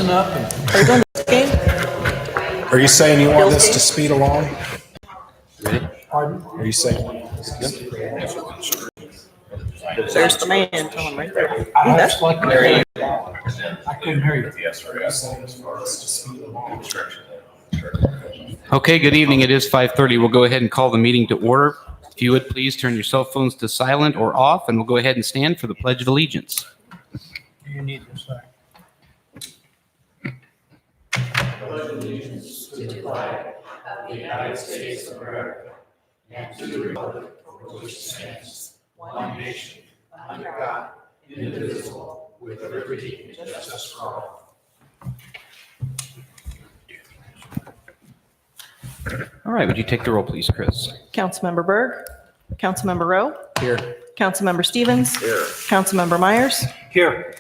listen up. Are you doing this game? Are you saying you want this to speed along? Ready? Pardon? Are you saying? There's the man. Tell him right there. I That's just like to hear you. I couldn't hear you. Okay, good evening. It is 5:30. We'll go ahead and call the meeting to order. If you would please turn your cell phones to silent or off, and we'll go ahead and stand for the Pledge of Allegiance. You need this thing. Pledge allegiance to the flag of the United States of America and to the republic for which it stands, one nation, under God, indivisible, with liberty and justice for all. All right, would you take the roll, please, Chris? Councilmember Berg. Councilmember Rowe. Here. Councilmember Stevens. Here. Councilmember Myers. Here.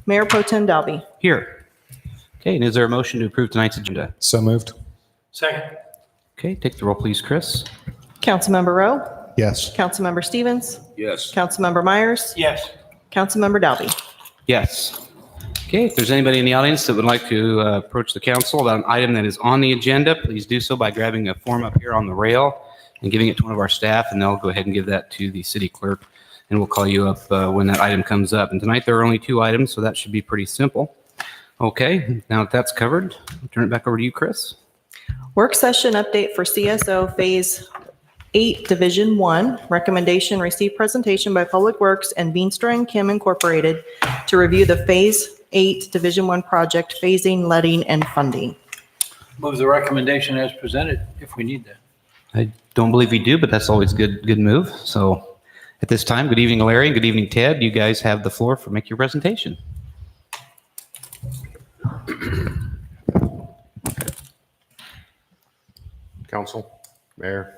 Mayor Pro Tem Dalby. Here. Okay, and is there a motion to approve tonight's agenda? So moved. Second. Okay, take the roll, please, Chris. Councilmember Rowe. Yes. Councilmember Stevens. Yes. Councilmember Myers. Yes. Councilmember Dalby. Yes. Okay, if there's anybody in the audience that would like to approach the council about an item that is on the agenda, please do so by grabbing a form up here on the rail and giving it to one of our staff, and they'll go ahead and give that to the city clerk, and we'll call you up when that item comes up. And tonight there are only 2 items, so that should be pretty simple. Okay, now that that's covered, I'll turn it back over to you, Chris. Work session update for CSO Phase 8, Division 1. Recommendation, receive presentation by Public Works and Beanstra and Kim Incorporated to review the Phase 8, Division 1 project phasing, letting, and funding. Move the recommendation as presented if we need that. I don't believe we do, but that's always good move. So at this time, good evening, Larry, and good evening, Ted. You guys have the floor for make your presentation. Council, Mayor,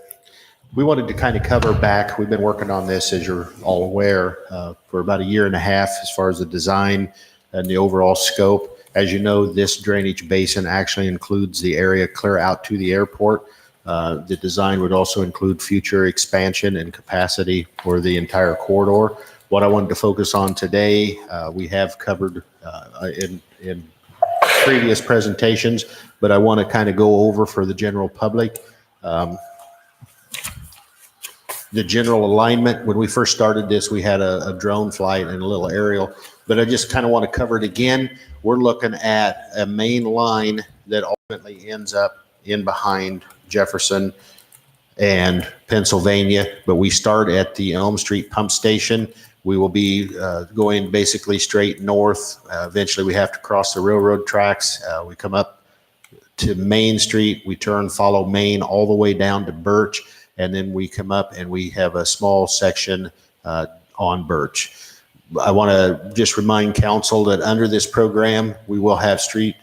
we wanted to kind of cover back. We've been working on this, as you're all aware, for about 1.5 years as far as the design and the overall scope. As you know, this drainage basin actually includes the area clear out to the airport. The design would also include future expansion and capacity for the entire corridor. What I wanted to focus on today, we have covered in previous presentations, but I want to kind of go over for the general public. The general alignment, when we first started this, we had a drone flight and a little aerial, but I just kind of want to cover it again. We're looking at a main line that ultimately ends up in behind Jefferson and Pennsylvania, but we start at the Elm Street pump station. We will be going basically straight north. Eventually we have to cross the railroad tracks. We come up to Main Street, we turn, follow Main all the way down to Birch, and then we come up and we have a small section on Birch. I want to just remind council that under this program, we will have street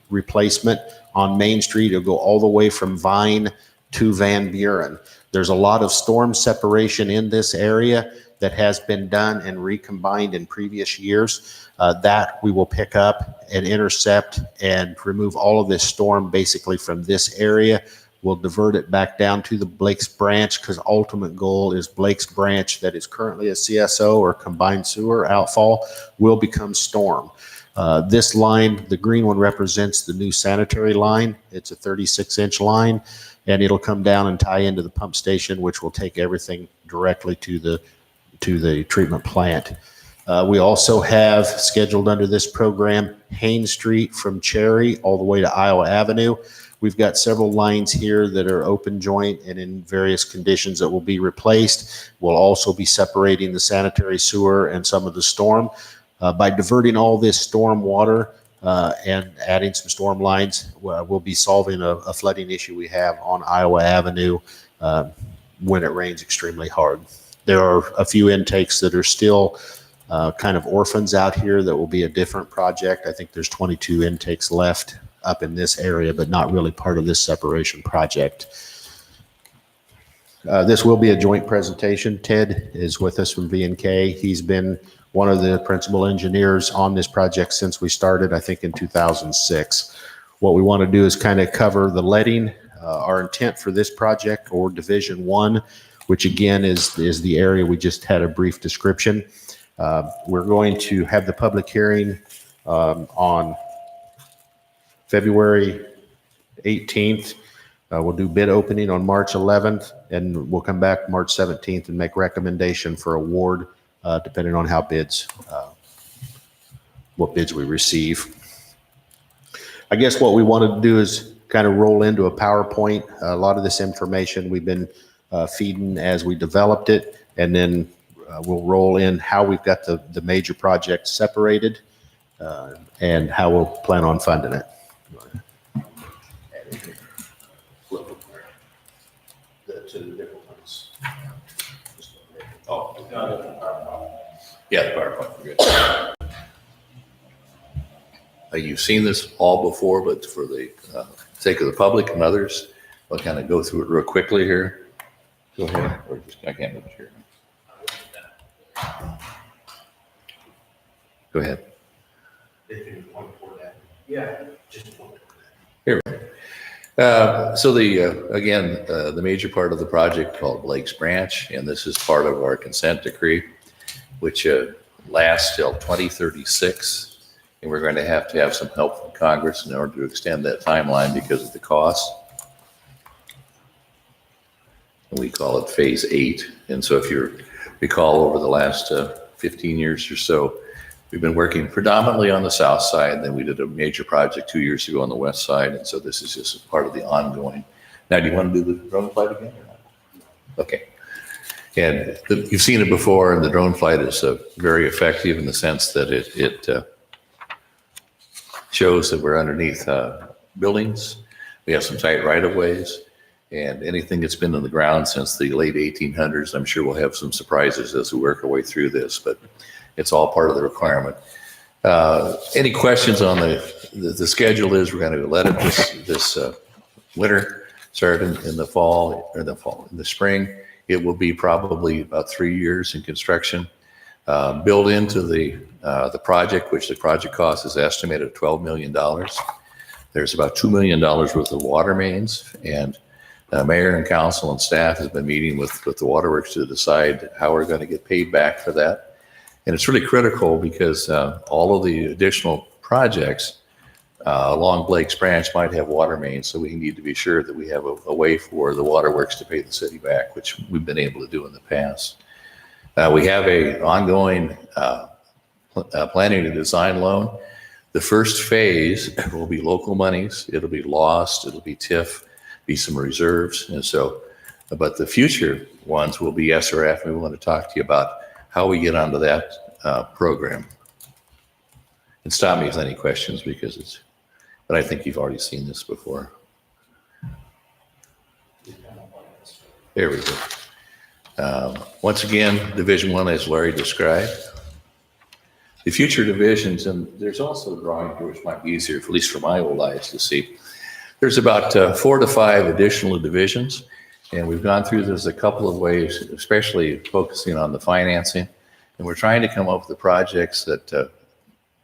replacement on Main Street. It'll go all the way from Vine to Van Buren. There's a lot of storm separation in this area that has been done and recombined in previous years. That we will pick up and intercept and remove all of this storm basically from this area. We'll divert it back down to the Blake's Branch, because ultimate goal is Blake's Branch, that is currently a CSO or combined sewer outfall, will become storm. This line, the green one, represents the new sanitary line. It's a 36-inch line, and it'll come down and tie into the pump station, which will take everything directly to the treatment plant. We also have scheduled under this program Haines Street from Cherry all the way to Iowa Avenue. We've got several lines here that are open joint and in various conditions that will be replaced. We'll also be separating the sanitary sewer and some of the storm. By diverting all this storm water and adding some storm lines, we'll be solving a flooding issue we have on Iowa Avenue when it rains extremely hard. There are a few intakes that are still kind of orphans out here that will be a different project. I think there's 22 intakes left up in this area, but not really part of this separation project. This will be a joint presentation. Ted is with us from V&K. He's been one of the principal engineers on this project since we started, I think in 2006. What we want to do is kind of cover the letting. Our intent for this project, or Division 1, which again is the area we just had a brief description. We're going to have the public hearing on February 18th. We'll do bid opening on March 11th, and we'll come back March 17th and make recommendation for award, depending on how what bids we receive. I guess what we wanted to do is kind of roll into a PowerPoint. A lot of this information we've been feeding as we developed it, and then we'll roll in how we've got the major projects separated and how we'll plan on funding it. To the different ones. Oh, yeah, the PowerPoint, we're good. You've seen this all before, but for the sake of the public and others, I'll kind of go through it real quickly here. Go ahead, or just, I can't move it here. Go ahead. Yeah, just one. Here. So again, the major part of the project called Blake's Branch, and this is part of our consent decree, which lasts till 2036. And we're going to have some help from Congress in order to extend that timeline because of the cost. And we call it Phase 8. And so if you recall, over the last 15 years or so, we've been working predominantly on the south side, and then we did a major project 2 years ago on the west side, and so this is just part of the ongoing. Now, do you want to do the drone flight again or not? Okay. And you've seen it before, and the drone flight is very effective in the sense that it shows that we're underneath buildings. We have some tight right-of-ways, and anything that's been on the ground since the late 1800s, I'm sure we'll have some surprises as we work our way through this, but it's all part of the requirement. Any questions on the schedule is we're going to let it this winter, start in the fall, or in the spring. It will be probably about 3 years in construction. Built into the project, which the project cost is estimated at $12 million. There's about $2 million worth of water mains, and mayor and council and staff has been meeting with the waterworks to decide how we're going to get paid back for that. And it's really critical because all of the additional projects along Blake's Branch might have water mains, so we need to be sure that we have a way for the waterworks to pay the city back, which we've been able to do in the past. We have a ongoing planning and design loan. The first phase will be local monies. It'll be lost. It'll be TIF, be some reserves. And so, but the future ones will be SRF. We want to talk to you about how we get onto that program. And stop me with any questions but I think you've already seen this before. There we go. Once again, Division 1, as Larry described. The future divisions, and there's also a drawing here which might be easier, at least for my old eyes, to see. There's about 4 to 5 additional divisions, and we've gone through this a couple of ways, especially focusing on the financing. And we're trying to come up with the projects that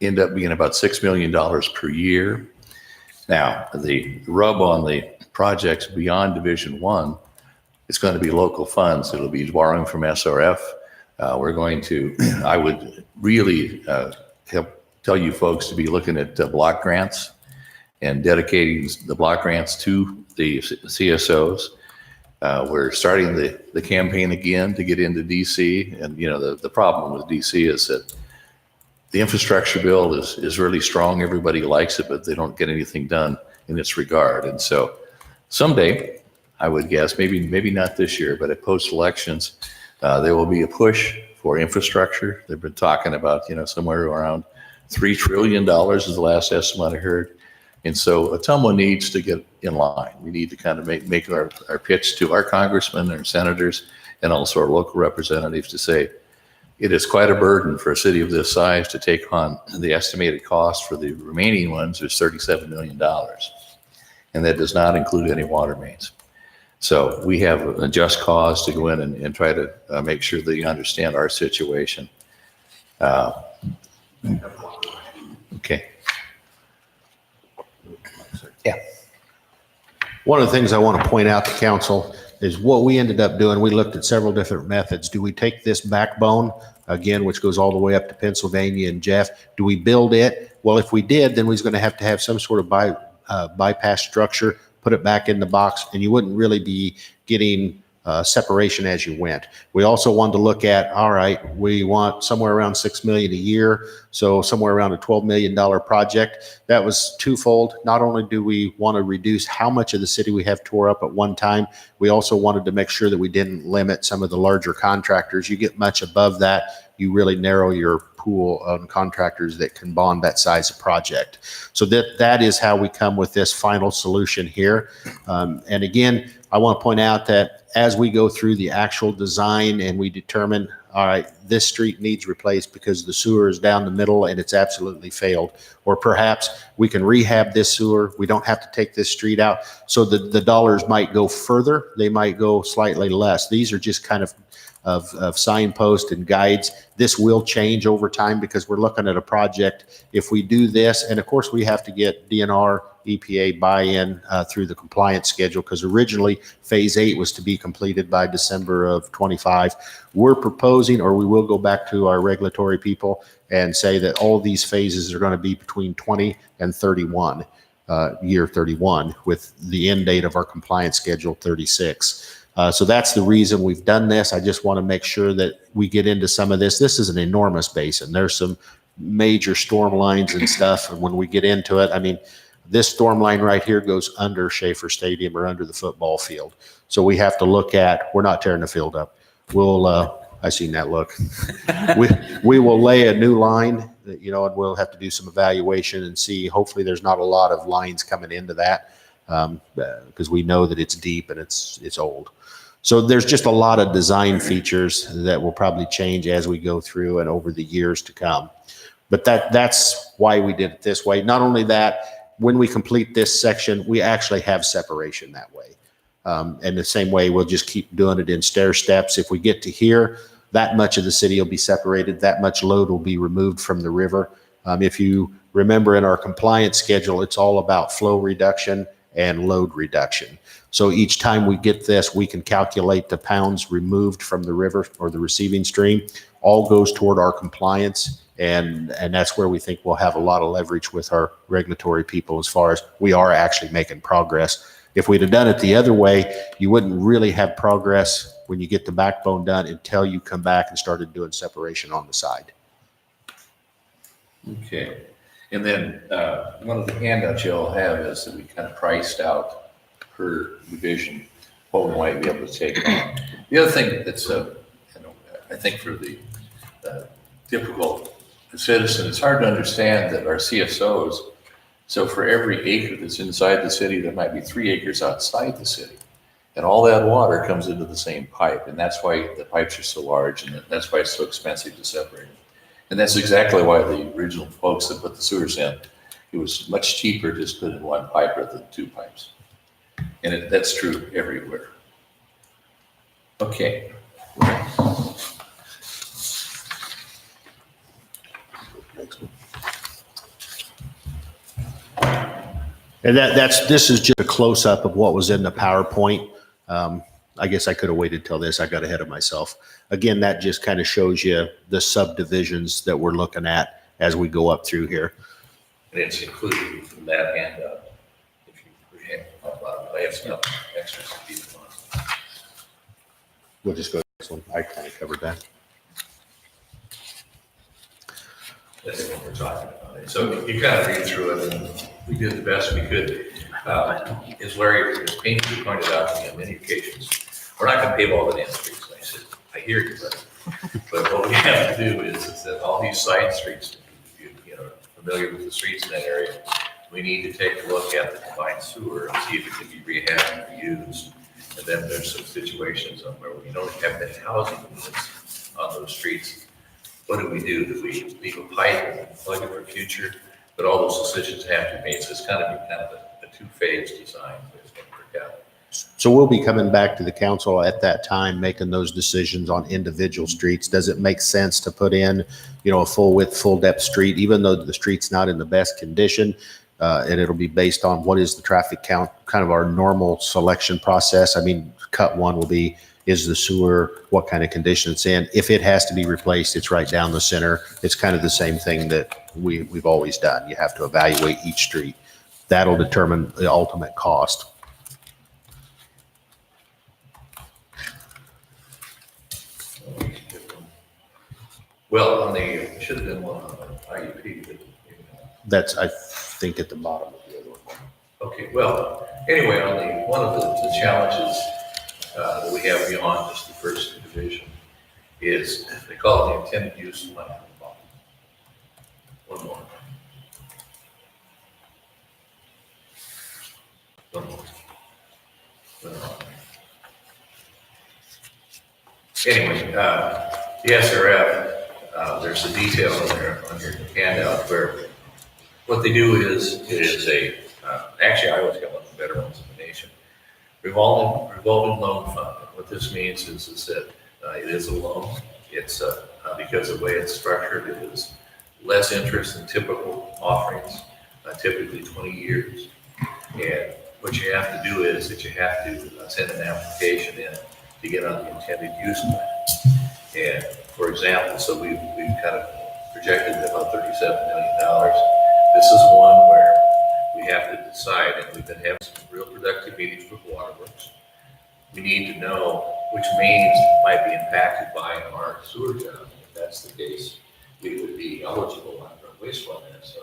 end up being about $6 million per year. Now, the rub on the projects beyond Division 1, it's going to be local funds. It'll be borrowing from SRF. We're going to, I would really tell you folks to be looking at block grants and dedicating the block grants to the CSOs. We're starting the campaign again to get into DC. And, you know, the problem with DC is that the infrastructure bill is really strong. Everybody likes it, but they don't get anything done in its regard. And so someday, I would guess, maybe not this year, but at post-elections, there will be a push for infrastructure. They've been talking about, you know, somewhere around $3 trillion is the last estimate I heard. And so Ottumwa needs to get in line. We need to kind of make our pitch to our congressmen, our senators, and also our local representatives to say, it is quite a burden for a city of this size to take on the estimated cost for the remaining ones is $37 million. And that does not include any water mains. So we have a just cause to go in and try to make sure that you understand our situation. Okay. Yeah. One of the things I want to point out to council is what we ended up doing. We looked at several different methods. Do we take this backbone, again, which goes all the way up to Pennsylvania and Jeff? Do we build it? Well, if we did, then we was going to have some sort of bypass structure, put it back in the box, and you wouldn't really be getting separation as you went. We also wanted to look at, all right, we want somewhere around 6 million a year, so somewhere around a $12 million project. That was twofold. Not only do we want to reduce how much of the city we have tore up at one time, we also wanted to make sure that we didn't limit some of the larger contractors. You get much above that, you really narrow your pool of contractors that can bond that size of project. So that is how we come with this final solution here. And again, I want to point out that as we go through the actual design and we determine, all right, this street needs replaced because the sewer is down the middle and it's absolutely failed, or perhaps we can rehab this sewer, we don't have to take this street out. So the dollars might go further, they might go slightly less. These are just kind of signposts and guides. This will change over time because we're looking at a project. If we do this, and of course we have to get DNR, EPA buy-in through the compliance schedule, because originally phase 8 was to be completed by December of 25. We're proposing, or we will go back to our regulatory people and say that all these phases are going to be between 20 and 31, year 31, with the end date of our compliance schedule 36. So that's the reason we've done this. I just want to make sure that we get into some of this. This is an enormous basin. There's some major storm lines and stuff. And when we get into it, I mean, this storm line right here goes under Schaefer Stadium or under the football field. So we have to look at, we're not tearing the field up. We'll, I seen that look. we will lay a new line, you know, and we'll have to do some evaluation and see. Hopefully there's not a lot of lines coming into that because we know that it's deep and it's old. So there's just a lot of design features that will probably change as we go through and over the years to come. But that's why we did it this way. Not only that, when we complete this section, we actually have separation that way. And the same way, we'll just keep doing it in stair steps. If we get to here, that much of the city will be separated, that much load will be removed from the river. If you remember in our compliance schedule, it's all about flow reduction and load reduction. So each time we get this, we can calculate the pounds removed from the river or the receiving stream. All goes toward our compliance, and that's where we think we'll have a lot of leverage with our regulatory people as far as we are actually making progress. If we'd have done it the other way, you wouldn't really have progress when you get the backbone done until you come back and started doing separation on the side. Okay. And then one of the handouts you'll have is that we kind of priced out per division what we might be able to take on. The other thing that's, I think for the difficult citizen, it's hard to understand that our CSOs, so for every acre that's inside the city, there might be 3 acres outside the city. And all that water comes into the same pipe. And that's why the pipes are so large, and that's why it's so expensive to separate them. And that's exactly why the original folks that put the sewers in, it was much cheaper to just put in one pipe rather than 2 pipes. And that's true everywhere. Okay. And this is just a close-up of what was in the PowerPoint. I guess I could have waited till this. I got ahead of myself. Again, that just kind of shows you the subdivisions that we're looking at as we go up through here. And it's included from that handout. If you I have some extras to keep on. We'll just go to this one. I kind of covered that. That's what we're talking about. So you kind of read through it, and we did the best we could. As Larry has painfully pointed out to me on many occasions, we're not going to pave all the damn streets. And I said, I hear you, but what we have to do is that all these side streets, if you're familiar with the streets in that area, we need to take a look at the combined sewer and see if it can be rehabbed and reused. And then there's some situations where we don't have any housing units on those streets. What do? Do we leave a pipe and plug it for future? But all those decisions have to be made. So it's kind of a two-phase design that's going to work out. So we'll be coming back to the council at that time, making those decisions on individual streets. Does it make sense to put in, a full width, full depth street, even though the street's not in the best condition? And it'll be based on what is the traffic count, kind of our normal selection process. I mean, cut one will be, is the sewer, what kind of condition it's in? If it has to be replaced, it's right down the center. It's kind of the same thing that we've always done. You have to evaluate each street. that'll determine the ultimate cost. Well, on the, should have been one on the IUP, but, That's, I think, at the bottom of the other one. okay, well, anyway, on the, one of the challenges that we have beyond just the first division is, they call it the intended use plan. One more. One more. One more. Anyway, the SRF, there's a detail in there on your handout where what they do is actually I always got one of the better ones in the nation, revolving loan fund. What this means is that it is a loan. It's because of the way it's structured, it is less interest than typical offerings, typically 20 years. And what you have to do is that you have to send an application in to get on the intended use plan. And for example, so we've kind of projected about $37 million. This is one where we have to decide, and we've been having some real productive meetings with waterworks. We need to know which mains might be impacted by our sewer job. If that's the case, it would be eligible under wastewater. So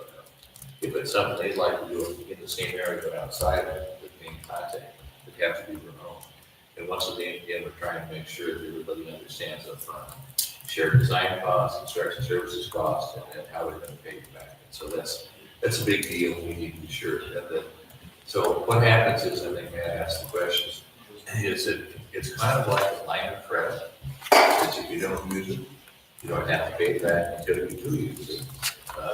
if it's something they'd like to do in the same area but outside of the main contact, it'd have to be remote. And once again, we're trying to make sure that everybody understands up front, shared design costs, construction services costs, and how we're going to pay you back. And so that's a big deal. We need to be sure that. So what happens is, I think Matt asked the questions, is that it's kind of like a line of credit, that if you don't use it, you don't have to pay it back until you do use it.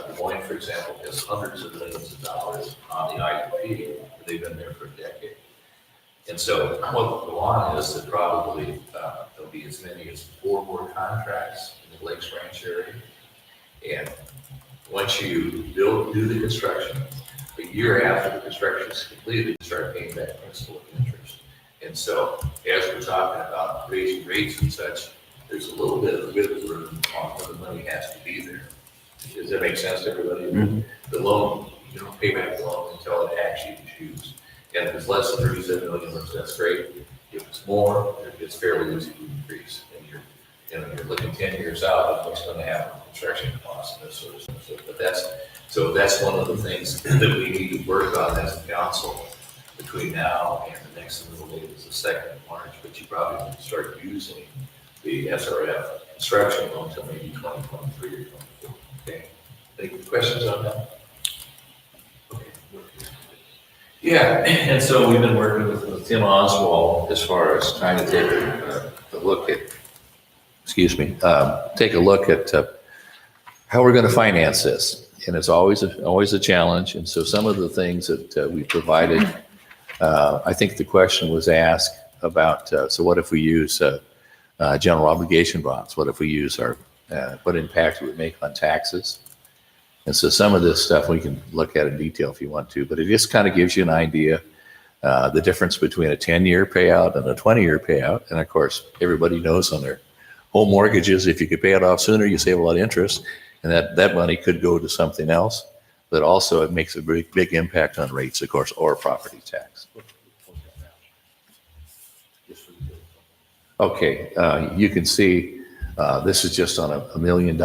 Des Moines, for example, has hundreds of millions of dollars on the IUP. They've been there for a decade. And so what will go on is that probably there'll be as many as 4 more contracts in the Lakes Ranch area. And once you do the construction, a year after the construction is completed, you start paying back principal and interest. And so as we're talking about raising rates and such, there's a little bit of wiggle room on where the money has to be there. Does that make sense to everybody? Mm-hmm. The loan, you don't pay back the loan until it actually is used. And if it's less than 37 million, that's great. If it's more, it's fairly easy to increase. And you're looking 10 years out at what's going to happen with construction costs and this sort of stuff. But that's one of the things that we need to work on as a council between now and the next middle date is the 2nd of March. But you probably need to start using the SRF construction loan until maybe 2023 or 2024. Okay. Any questions on that? Okay. Yeah, and so we've been working with Tim Oswald as far as trying to take a look at, take a look at how we're going to finance this. And it's always a challenge. And so some of the things that we provided, I think the question was asked about, so what if we use general obligation bonds? What if we use what impact it would make on taxes? And so some of this stuff we can look at in detail if you want to, but it just kind of gives you an idea, the difference between a 10-year payout and a 20-year payout. And of course, everybody knows on their home mortgages, if you could pay it off sooner, you save a lot of interest, and that money could go to something else. But also it makes a big impact on rates, of course, or property tax. Okay, you can see this is just on $1 million.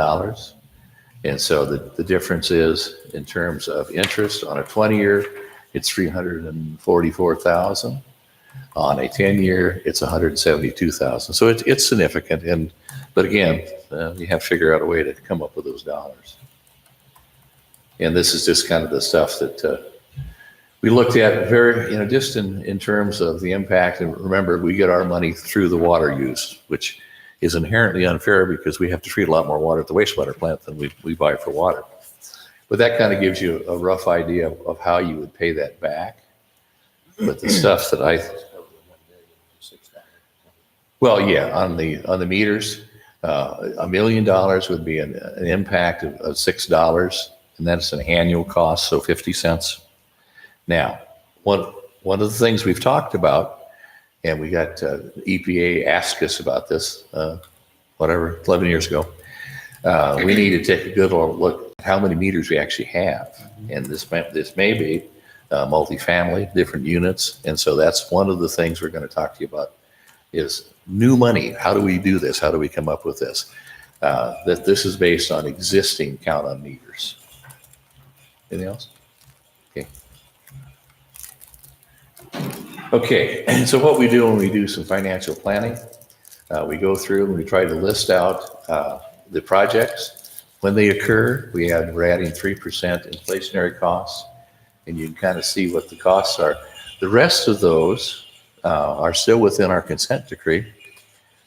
And so the difference is in terms of interest on a 20-year, it's $344,000. On a 10-year, it's $172,000. So it's significant. But again, you have to figure out a way to come up with those dollars. And this is just kind of the stuff that we looked at just in terms of the impact. And remember, we get our money through the water use, which is inherently unfair because we have to treat a lot more water at the wastewater plant than we buy for water. But that kind of gives you a rough idea of how you would pay that back. But the stuff that on the meters, $1 million would be an impact of $6, and that's an annual cost, so 50 cents. Now, one of the things we've talked about, and we got EPA asked us about this, 11 years ago. We need to take a good look at how many meters we actually have. And this may be multifamily, different units. And so that's one of the things we're going to talk to you about is new money. How do we do this? How do we come up with this? That this is based on existing count on meters. Anything else? Okay. Okay, and so what we do when we do some financial planning, we go through and we try to list out the projects. When they occur, we're adding 3% inflationary costs, and you can kind of see what the costs are. The rest of those are still within our consent decree,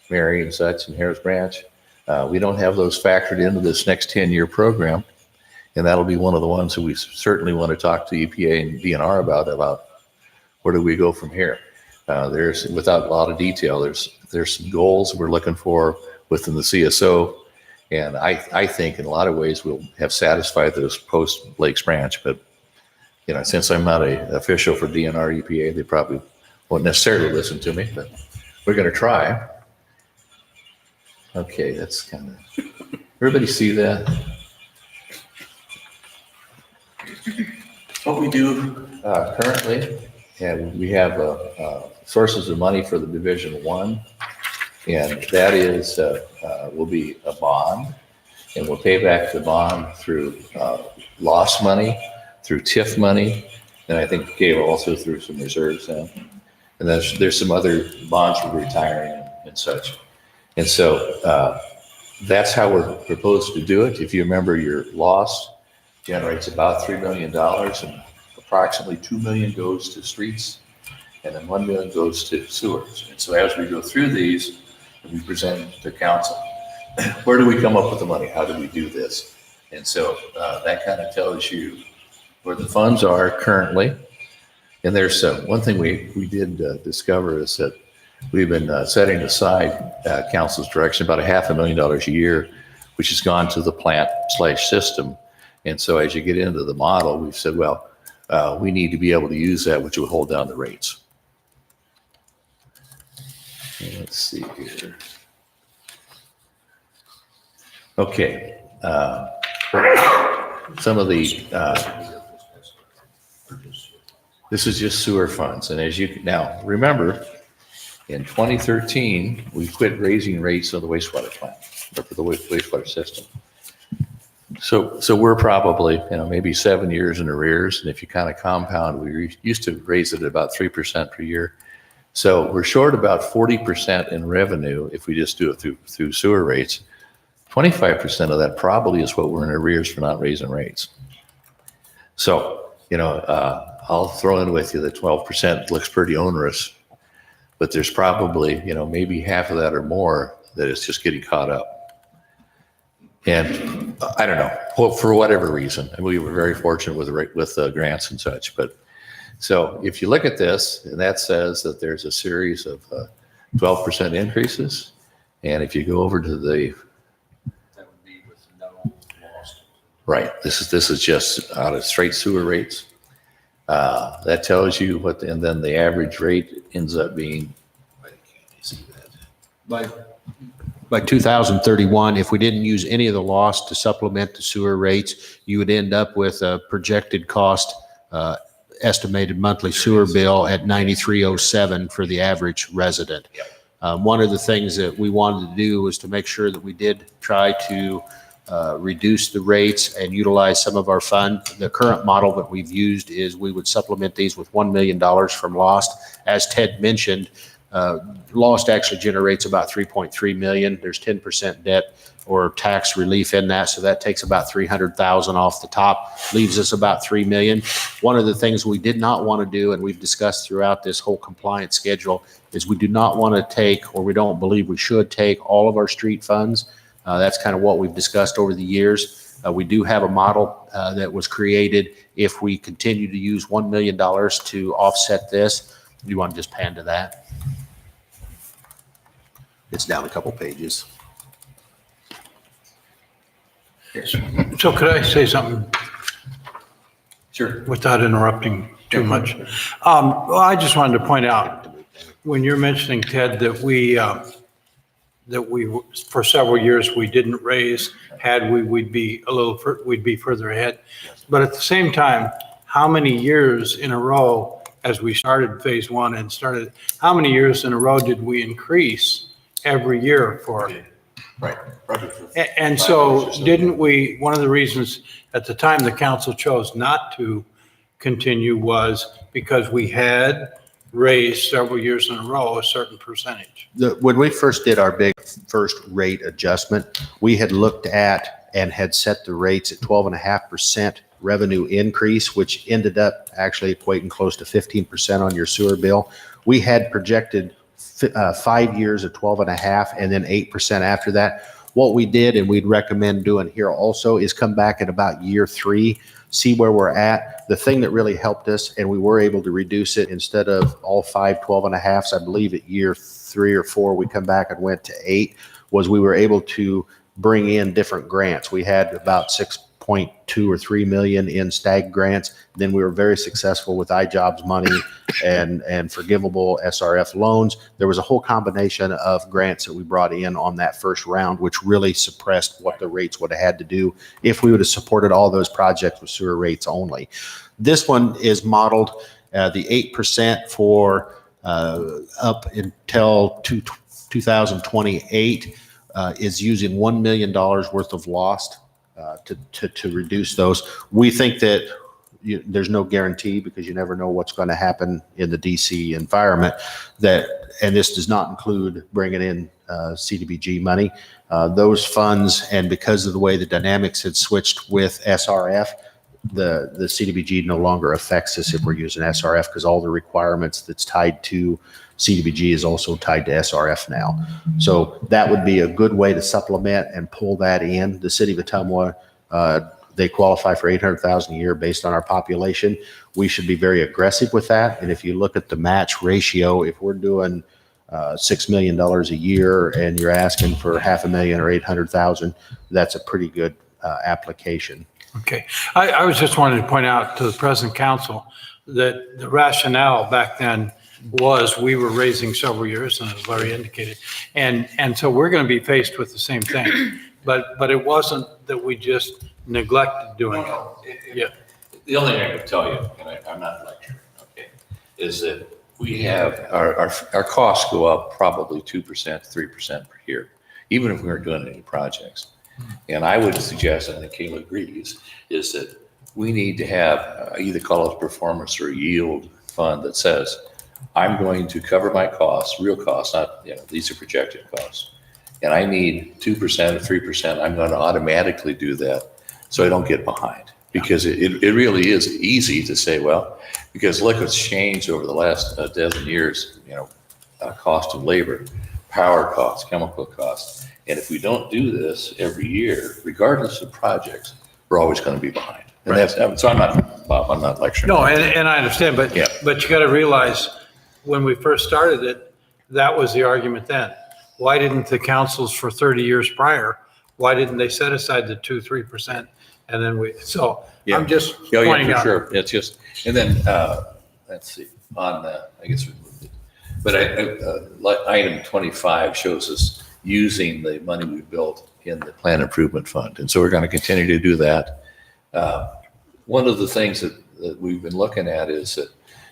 Mary and such and Harris Branch. We don't have those factored into this next 10-year program, and that'll be one of the ones that we certainly want to talk to EPA and DNR about where do we go from here. There's, without a lot of detail, there's some goals we're looking for within the CSO, and I think in a lot of ways we'll have satisfied those post Lakes Branch, but since I'm not an official for DNR EPA, they probably won't necessarily listen to me, but we're going to try. Okay, that's kind of, everybody see that? What we do currently, and we have sources of money for the Division 1, and that is, will be a bond, and we'll pay back the bond through loss money, through TIF money, and I think Gabe also through some reserves now. And there's some other bonds we're retiring and such. And so that's how we're proposed to do it. If you remember, your loss generates about $3 million, and approximately $2 million goes to streets, and then $1 million goes to sewers. And so as we go through these, we present to council, where do we come up with the money? How do we do this? And so that kind of tells you where the funds are currently. And there's one thing we did discover is that we've been setting aside council's direction about $500,000 a year, which has gone to the plant/system. And so as you get into the model, we've said, well, we need to be able to use that, which will hold down the rates. Let's see here. Okay. Some of the, this is just sewer funds. And as you now remember, in 2013, we quit raising rates on the wastewater plant, or for the wastewater system. So we're probably, maybe 7 years in arrears. And if you kind of compound, we used to raise it at about 3% per year. So we're short about 40% in revenue if we just do it through sewer rates. 25% of that probably is what we're in arrears for not raising rates. So, I'll throw in with you that 12% looks pretty onerous, but there's probably, maybe half of that or more that is just getting caught up. And I don't know, for whatever reason, and we were very fortunate with grants and such. But so if you look at this, and that says that there's a series of 12% increases, and if you go over to the That would be with no loss. right, this is just out of straight sewer rates. That tells you what, and then the average rate ends up being. Why can't you see that? By 2031, if we didn't use any of the loss to supplement the sewer rates, you would end up with a projected cost, estimated monthly sewer bill at $93.07 for the average resident. One of the things that we wanted to do was to make sure that we did try to reduce the rates and utilize some of our fund. The current model that we've used is we would supplement these with $1 million from Lost. As Ted mentioned, Lost actually generates about 3.3 million. There's 10% debt or tax relief in that. So that takes about 300,000 off the top, leaves us about 3 million. One of the things we did not want to do, and we've discussed throughout this whole compliance schedule, is we do not want to take, or we don't believe we should take, all of our street funds. That's kind of what we've discussed over the years. We do have a model that was created if we continue to use $1 million to offset this. You want to just pan to that? It's down a couple pages. So could I say something Sure. without interrupting too much? Well, I just wanted to point out, when you're mentioning, Ted, that we, for several years, we didn't raise, we'd be further ahead. But at the same time, how many years in a row, as we started phase one and how many years in a row did we increase every year for? Right. And so didn't we, one of the reasons at the time the council chose not to continue was because we had raised several years in a row a certain percentage. When we first did our big first rate adjustment, we had looked at and had set the rates at 12.5% revenue increase, which ended up actually equating close to 15% on your sewer bill. We had projected 5 years of 12.5 and then 8% after that. What we did, and we'd recommend doing here also, is come back at about year 3, see where we're at. The thing that really helped us, and we were able to reduce it instead of all 5 12.5s, I believe at year 3 or 4, we come back and went to 8, was we were able to bring in different grants. We had about 6.2 or 3 million in STAG grants. Then we were very successful with iJobs money and forgivable SRF loans. There was a whole combination of grants that we brought in on that first round, which really suppressed what the rates would have had to do if we would have supported all those projects with sewer rates only. This one is modeled the 8% for up until 2028 is using $1 million worth of lost to reduce those. We think that there's no guarantee because you never know what's going to happen in the DC environment, and this does not include bringing in CDBG money. Those funds, and because of the way the dynamics had switched with SRF, the CDBG no longer affects us if we're using SRF because all the requirements that's tied to CDBG is also tied to SRF now. So that would be a good way to supplement and pull that in. The city of Ottumwa, they qualify for $800,000 a year based on our population. We should be very aggressive with that. And if you look at the match ratio, if we're doing $6 million a year and you're asking for $500,000 or $800,000, that's a pretty good application. Okay. I was just wanting to point out to the present council that the rationale back then was we were raising several years, and as Larry indicated, and so we're going to be faced with the same thing. But it wasn't that we just neglected doing it. Yeah. The only thing I can tell you, and I'm not lecturing, okay, is that we have, our costs go up probably 2%, 3% per year, even if we weren't doing any projects. And I would suggest, and I think Kayla agrees, is that we need to have either call it performance or yield fund that says, I'm going to cover my costs, real costs, not, these are projected costs. And I need 2% or 3%. I'm going to automatically do that so I don't get behind. Because it really is easy to say, well, because look what's changed over the last dozen years, cost of labor, power costs, chemical costs. And if we don't do this every year, regardless of projects, we're always going to be behind. And that's, so I'm not, Bob, I'm not lecturing. No, and I understand, but you got to realize when we first started it, that was the argument then. Why didn't the councils for 30 years prior, why didn't they set aside the 2-3%? And then I'm just pointing out. Sure. It's just, and then, let's see, on, I guess we moved it. But item 25 shows us using the money we built in the plan improvement fund. And so we're going to continue to do that. One of the things that we've been looking at is that,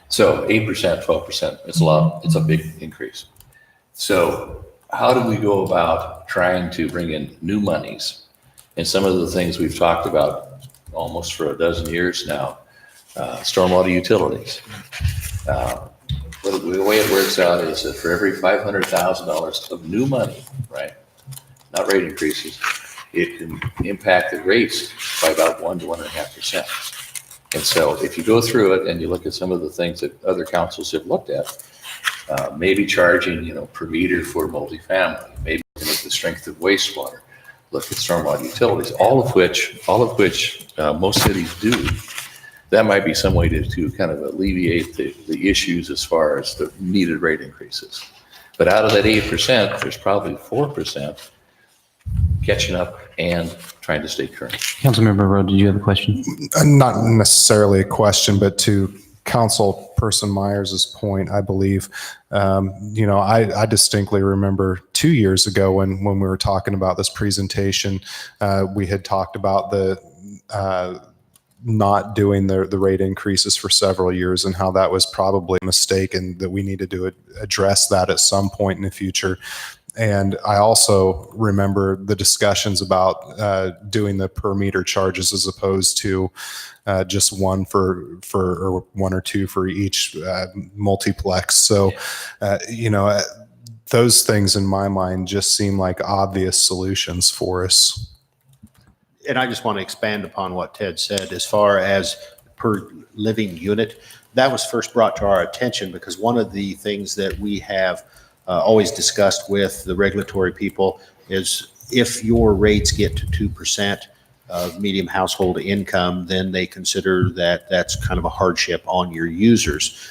so 8%, 12%, it's a lot, it's a big increase. So how do we go about trying to bring in new monies? And some of the things we've talked about almost for a dozen years now, stormwater utilities. The way it works out is that for every $500,000 of new money, right, not rate increases, it can impact the rates by about 1 to 1.5%. And so if you go through it and you look at some of the things that other councils have looked at, maybe charging, per meter for multifamily, maybe look at the strength of wastewater, look at stormwater utilities, all of which most cities do. That might be some way to kind of alleviate the issues as far as the needed rate increases. But out of that 8%, there's probably 4% catching up and trying to stay current. Councilmember Rowe, did you have a question? Not necessarily a question, but to Councilperson Myers's point, I believe, I distinctly remember 2 years ago when we were talking about this presentation, we had talked about not doing the rate increases for several years and how that was probably a mistake and that we needed to address that at some point in the future. And I also remember the discussions about doing the per meter charges as opposed to just one or one or two for each multiplex. So, those things in my mind just seem like obvious solutions for us. And I just want to expand upon what Ted said as far as per living unit. That was first brought to our attention because one of the things that we have always discussed with the regulatory people is if your rates get to 2% of medium household income, then they consider that that's kind of a hardship on your users.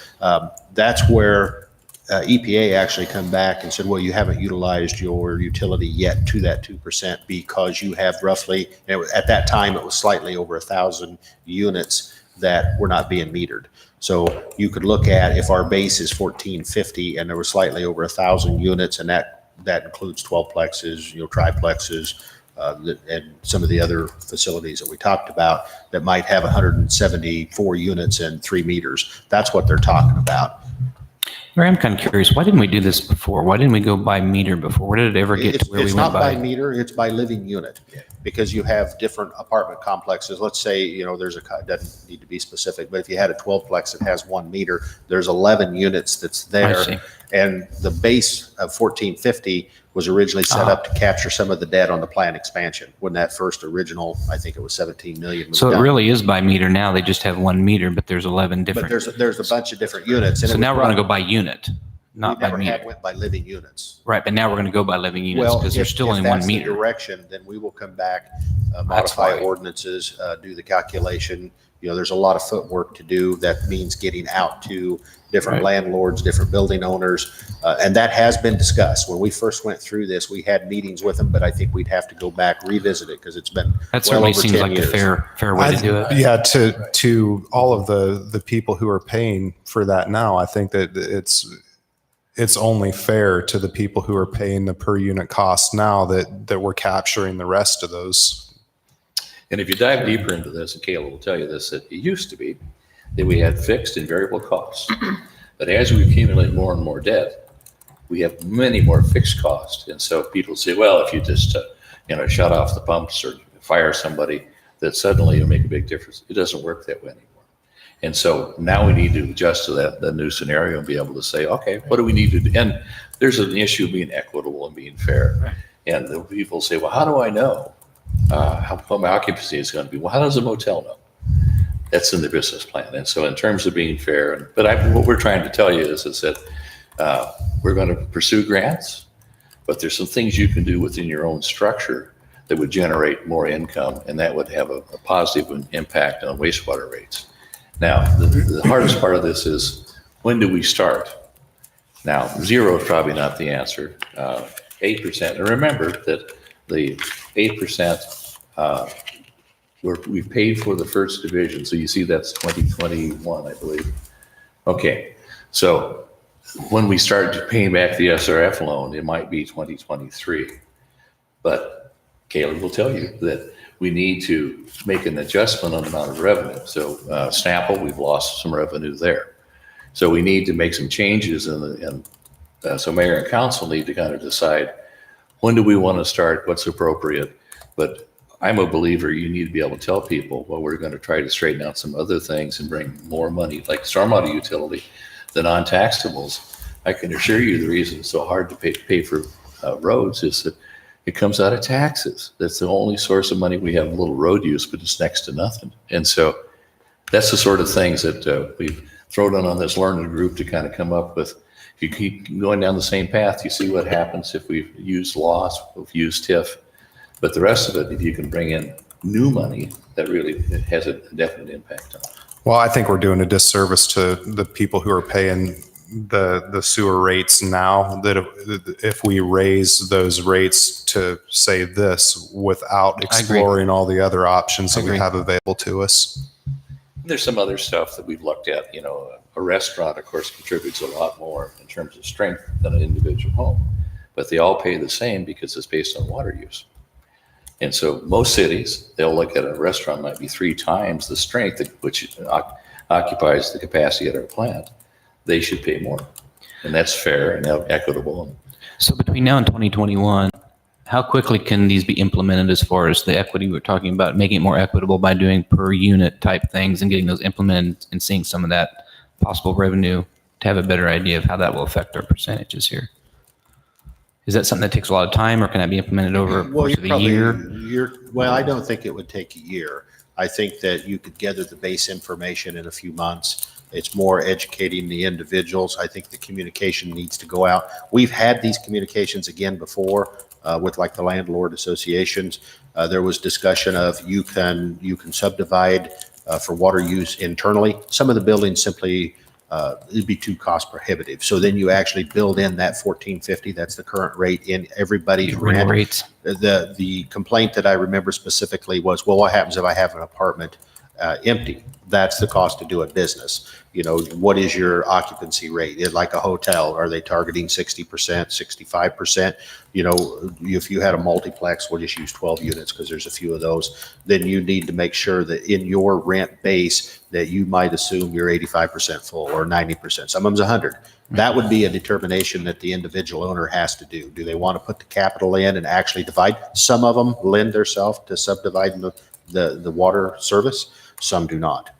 That's where EPA actually come back and said, well, you haven't utilized your utility yet to that 2% because you have roughly, at that time, it was slightly over 1,000 units that were not being metered. So you could look at if our base is 1450 and there was slightly over 1,000 units, and that includes 12plexes, triplexes, and some of the other facilities that we talked about that might have 174 units and 3 meters. That's what they're talking about. Larry, I'm kind of curious. Why didn't we do this before? Why didn't we go by meter before? Where did it ever get to where we It's went not by by? meter, it's by living unit. Because you have different apartment complexes. Let's say, there's doesn't need to be specific, but if you had a 12plex that has 1 meter, there's 11 units that's there. I see. And the base of 1450 was originally set up to capture some of the debt on the plant expansion. When that first original, I think it was 17 million. Was So it done. really is by meter now. They just have 1 meter, but there's 11 But different. there's a bunch of different units. And So now we're going to go by unit, not by never meter. went by living units. Right, but now we're going to go by living units Well, because there's if- still if only 1 that's the meter. direction, then we will come back, That's modify why. ordinances, do the calculation. There's a lot of footwork to do. That means getting out to different Right. landlords, different building owners. And that has been discussed. When we first went through this, we had meetings with them, but I think we'd have to go back, revisit it because it's been That well certainly over seems 10 like years. the fair way to do it. Yeah, to all of the people who are paying for that now, I think that it's only fair to the people who are paying the per unit cost now that we're capturing the rest of those. And if you dive deeper into this, and Caleb will tell you this, that it used to be that we had fixed and variable costs. But as we accumulate more and more debt, we have many more fixed costs. And so people say, well, if you just, shut off the pumps or fire somebody, that suddenly it'll make a big difference. It doesn't work that way anymore. And so now we need to adjust to that new scenario and be able to say, okay, what do we need to do? And there's an issue of being equitable and being fair. Right. And the people say, well, how do I know what my occupancy is going to be? Well, how does a motel know? That's in the business plan. And so in terms of being fair, what we're trying to tell you is that we're going to pursue grants, but there's some things you can do within your own structure that would generate more income, and that would have a positive impact on wastewater rates. Now, the hardest part of this is, when do we start? Now, 0 is probably not the answer. 8%, and remember that the 8%, we've paid for the first division, so you see that's 2021, I believe. Okay, so when we start paying back the SRF loan, it might be 2023. But Caleb will tell you that we need to make an adjustment on the amount of revenue. So Snapple, we've lost some revenue there. So we need to make some changes, and so mayor and council need to kind of decide, when do we want to start, what's appropriate? But I'm a believer you need to be able to tell people, well, we're going to try to straighten out some other things and bring more money, like stormwater utility, the non-taxables. I can assure you the reason it's so hard to pay for roads is that it comes out of taxes. That's the only source of money we have. A little road use, but it's next to nothing. And so that's the sort of things that we've thrown on this learning group to kind of come up with. If you keep going down the same path, you see what happens if we've used loss, we've used TIF. But the rest of it, if you can bring in new money, that really has a definite impact on it. Well, I think we're doing a disservice to the people who are paying the sewer rates now, that if we raise those rates to say this without exploring all the other options that we have available to us. There's some other stuff that we've looked at. A restaurant, of course, contributes a lot more in terms of strength than an individual home, but they all pay the same because it's based on water use. And so most cities, they'll look at a restaurant might be 3 times the strength at which occupies the capacity at our plant. They should pay more. And that's fair and equitable. So between now and 2021, how quickly can these be implemented as far as the equity we're talking about, making it more equitable by doing per unit type things and getting those implemented and seeing some of that possible revenue to have a better idea of how that will affect our percentages here? Is that something that takes a lot of time, or can that be implemented over a course of a year? Well, I don't think it would take a year. I think that you could gather the base information in a few months. It's more educating the individuals. I think the communication needs to go out. We've had these communications again before with like the landlord associations. There was discussion of you can subdivide for water use internally. Some of the buildings simply it'd be too cost prohibitive. So then you actually build in that $14.50. That's the current rate in everybody's rent. Rates. The complaint that I remember specifically was, well, what happens if I have an apartment empty? That's the cost to do a business. You know, what is your occupancy rate? Is like a hotel, are they targeting 60%, 65%? You know, if you had a multiplex, we'll just use 12 units because there's a few of those. Then you need to make sure that in your rent base that you might assume you're 85% full or 90%. Some of them's 100. That would be a determination that the individual owner has to do. Do they want to put the capital in and actually divide? Some of them lend themselves to subdividing the water service. Some do not.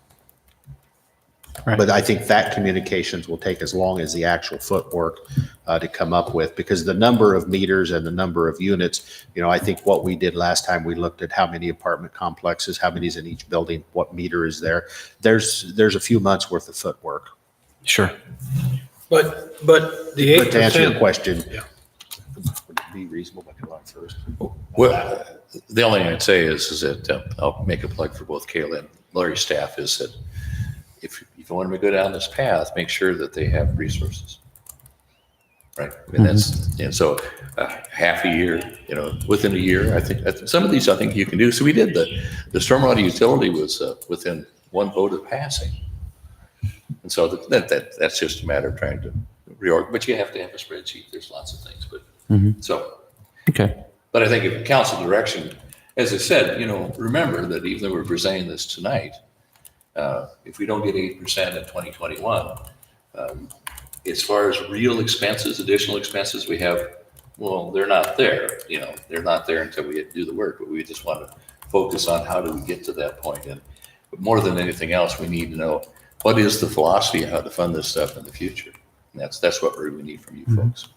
Right. But I think that communications will take as long as the actual footwork to come up with, because the number of meters and the number of units, you know, I think what we did last time, we looked at how many apartment complexes, how many's in each building, what meter is there. There's a few months worth of footwork. Sure. But the 8%. But to answer your question, Yeah. would it be reasonable if I could on first? Well, the only thing I'd say is that I'll make a plug for both Kayla and Larry's staff, is that if you want to go down this path, make sure that they have resources. Right. I mean, and so half a year, you know, within a year, I think some of these I think you can do. So we did the stormwater utility was within one vote of passing. And so that's just a matter of trying to reorg, but you have to have a spreadsheet. There's lots of things, but so. Okay. But I think if council direction, as I said, you know, remember that even though we're presenting this tonight, if we don't get 8% in 2021, as far as real expenses, additional expenses we have, well, they're not there. You know, they're not there until we do the work. But we just want to focus on how do we get to that point. And but more than anything else, we need to know what is the philosophy of how to fund this stuff in the future. And that's what we really need from you folks.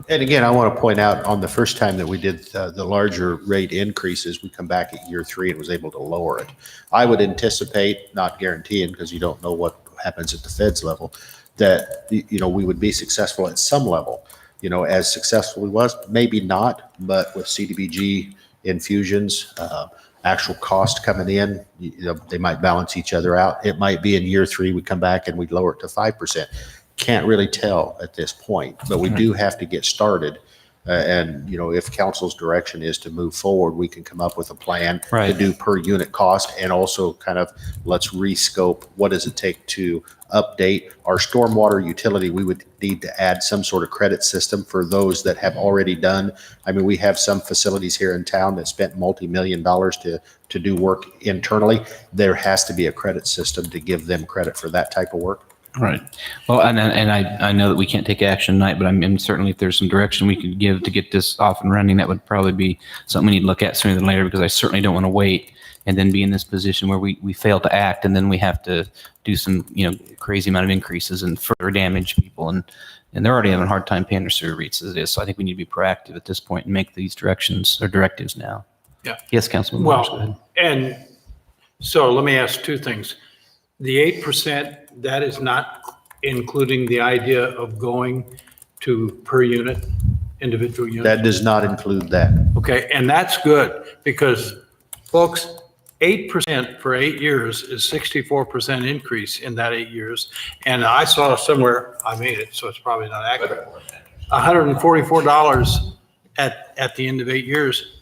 And again, I want to point out on the first time that we did the larger rate increases, we come back at year 3 and was able to lower it. I would anticipate, not guaranteeing because you don't know what happens at the feds level, that, you know, we would be successful at some level. You know, as successful we was, maybe not, but with CDBG infusions, actual cost coming in, you know, they might balance each other out. It might be in year 3, we come back and we lower it to 5%. Can't really tell at this point, but we do have to get started. And, you know, if council's direction is to move forward, we can come up with a plan to do per unit cost, and also kind of let's rescope what does it take to update our stormwater utility. We would need to add some sort of credit system for those that have already done. I mean, we have some facilities here in town that spent multi-million dollars to do work internally. There has to be a credit system to give them credit for that type of work. Right. Well, and I know that we can't take action tonight, but I'm certainly if there's some direction we could give to get this off and running, that would probably be something we need to look at sooner than later, because I certainly don't want to wait and then be in this position where we fail to act and then we have to do some, you know, crazy amount of increases and further damage people. And they're already having a hard time paying their sewer rates as it is. So I think we need to be proactive at this point and make these directions or directives now. Yeah. Yes, Councilman Myers, go ahead. And so let me ask 2 things. The 8%, that is not including the idea of going to per unit, individual unit? That does not include that. Okay, and that's good, because folks, 8% for 8 years is 64% increase in that 8 years. And I saw somewhere, I made it, so it's probably not accurate, $144 at the end of 8 years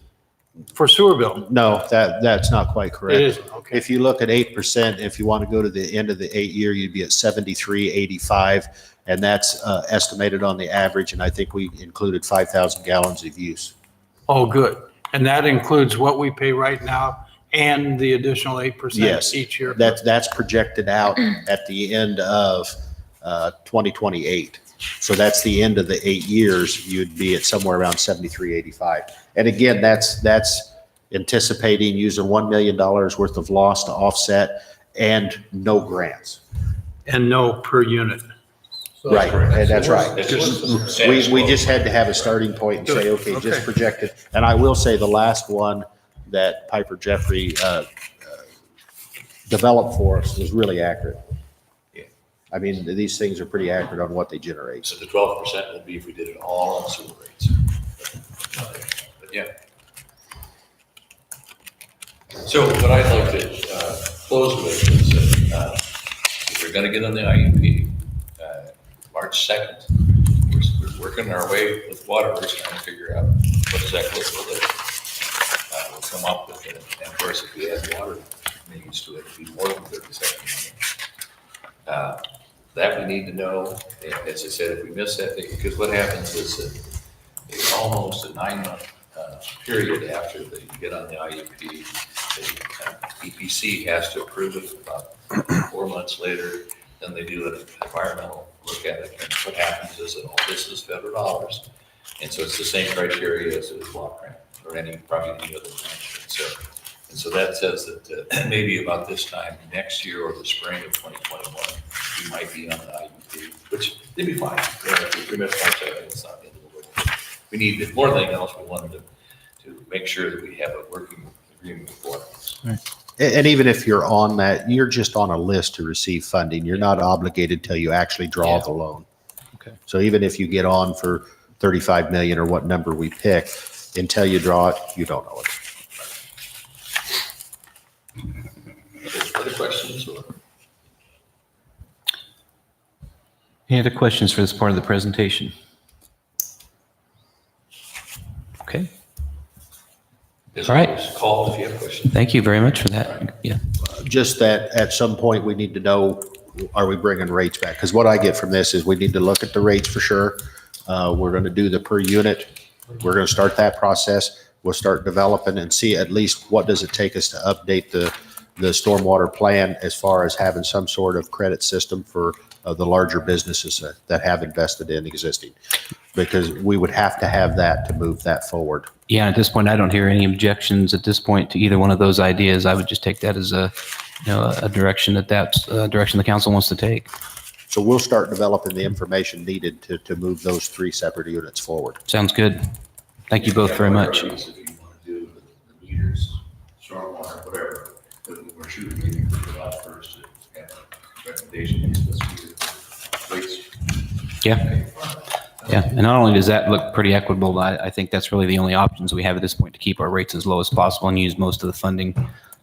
for sewer bill. No, that's not quite correct. It isn't, okay. If you look at 8%, if you want to go to the end of the 8 year, you'd be at 73.85, and that's estimated on the average. And I think we included 5,000 gallons of use. Oh, good. And that includes what we pay right now and the additional 8% Yes, each year? that's projected out at the end of 2028. So that's the end of the 8 years. You'd be at somewhere around 7385. And again, that's anticipating using $1 million worth of loss to offset and no grants. And no per unit. Right, and that's right. It's just We just had to have a starting point and say, okay, just Okay. project it. And I will say the last one that Piper Jeffrey developed for us was really accurate. Yeah. I mean, these things are pretty accurate on what they generate. So the 12% would be if we did it all on sewer rates. But yeah. So what I'd like to close with is that if we're going to get on the IUP, March 2nd, we're working our way with Waterworks trying to figure out what does that look like. We'll come up with it. And of course, if we add water mains to it, it'd be more than 37 million. That we need to know. And as I said, if we miss that, because what happens is that it's almost a 9-month period after they get on the IUP. The EPC has to approve it about 4 months later. Then they do an environmental look at it. And what happens is that all this is federal dollars. And so it's the same criteria as a block grant or probably any other grant. And so that says that maybe about this time next year or the spring of 2021, we might be on the IUP, which they'd be fine. If we miss March 2nd, it's not the end of the world. We need, more than anything else, we wanted to make sure that we have a working agreement with Waterworks. And even if you're on that, you're just on a list to receive funding. You're not obligated till you actually draw the loan. Okay. So even if you get on for 35 million or what number we pick, until you draw it, you don't know it. Other questions? Or? Any other questions for this part of the presentation? Okay. As All right. always, call if you have questions. Thank you very much for that. Yeah. Just that at some point we need to know, are we bringing rates back? Because what I get from this is we need to look at the rates for sure. We're going to do the per unit. We're going to start that process. We'll start developing and see at least what does it take us to update the stormwater plan as far as having some sort of credit system for the larger businesses that have invested in existing. Because we would have to have that to move that forward. Yeah, at this point, I don't hear any objections at this point to either one of those ideas. I would just take that as a direction that's a direction the council wants to take. So we'll start developing the information needed to move those 3 separate units forward. Sounds good. Thank you both very much. If you want to do the meters, stormwater, whatever, but we're shooting maybe for July 1st to have a recommendation. Rates. Yeah. Yeah. And not only does that look pretty equitable, but I think that's really the only options we have at this point to keep our rates as low as possible and use most of the funding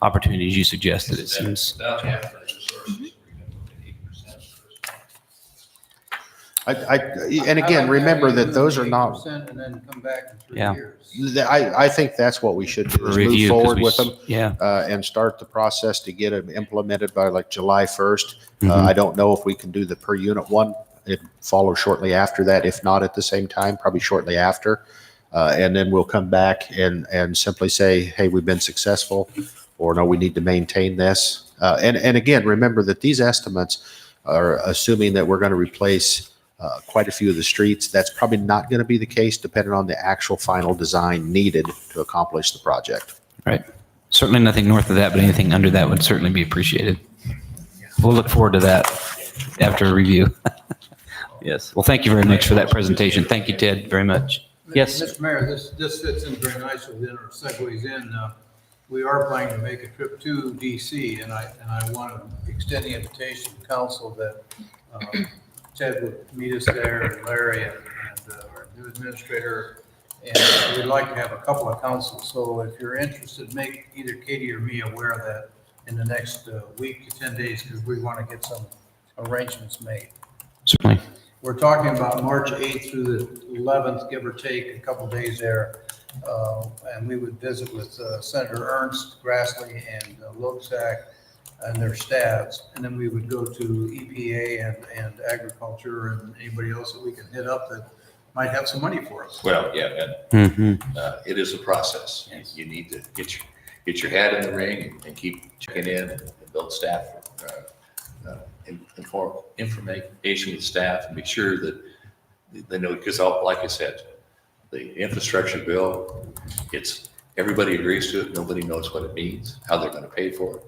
opportunities you suggested, it seems. Without half the resources, we're going to 8%. And again, remember that those are not, 8% and then come back in 3 Yeah. years. I think that's what we should do, is move Review, 'cause forward we with them. Yeah. And start the process to get them implemented by like July 1st. Mhm. I don't know if we can do the per unit one. It follows shortly after that, if not at the same time, probably shortly after. And then we'll come back and simply say, hey, we've been successful, or no, we need to maintain this. And again, remember that these estimates are assuming that we're going to replace quite a few of the streets. That's probably not going to be the case, depending on the actual final design needed to accomplish the project. Right. Certainly nothing north of that, but anything under that would certainly be appreciated. We'll look forward to that after a review. Yes. Well, thank you very much for that presentation. Thank you, Ted, very much. Yes. Mr. Mayor, this fits in very nicely within or segues in. We are planning to make a trip to DC, and I want to extend the invitation to council that Ted would meet us there, and Larry and our new administrator. And we'd like to have a couple of councils. So if you're interested, make either Katie or me aware of that in the next week to 10 days, because we want to get some arrangements made. Certainly. We're talking about March 8th through the 11th, give or take, a couple days there. And we would visit with Senator Ernst, Grassley, and Loebsack and their staffs. And then we would go to EPA and agriculture and anybody else that we can hit up that might have some money for us. Well, yeah, Mhm. and it is a process. You need to get your hat in the ring and keep checking in and build staff, inform information with staff and make sure that they know, because like I said, the infrastructure bill, everybody agrees to it. Nobody knows what it means, how they're going to pay for it.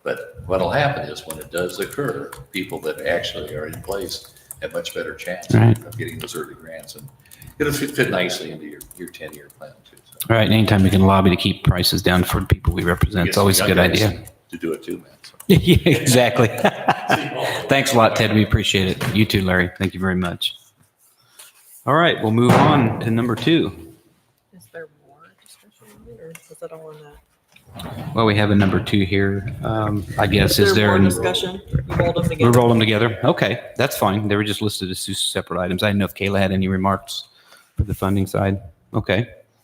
But what'll happen is when it does occur, people that actually are in place have much better chance Right. of getting those early grants, and it'll fit nicely into your 10-year plan too. So. All right, anytime we can lobby to keep prices down for the people we represent, it's always a good idea. To do it too, man. So. Yeah, exactly. Thanks a lot, Ted. We appreciate it. You too, Larry. Thank you very much. All right, we'll move on to number 2. Is there more discussion on it, or was that all on that? Well, we have a number 2 here. I guess, is there? more an- discussion? You rolled them We together. roll them together? Okay, that's fine. They were just listed as 2 separate items. I didn't know if Kayla had any remarks for the funding side. Okay.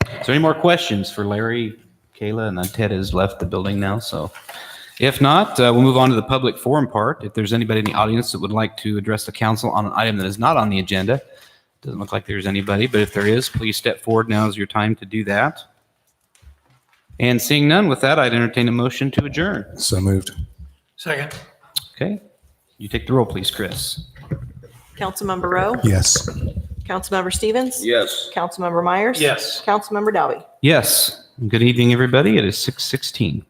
Is there any more questions for Larry, Kayla, and then Ted has left the building now, so. If not, we'll move on to the public forum part. If there's anybody in the audience that would like to address the council on an item that is not on the agenda, doesn't look like there's anybody, but if there is, please step forward. Now is your time to do that. And seeing none, with that, I'd entertain a motion to adjourn. So moved. Second. Okay. You take the roll, please, Chris. Councilmember Rowe? Yes. Councilmember Stevens? Yes. Councilmember Myers? Yes. Councilmember Dalby? Yes. Good evening, everybody. It is 6:16.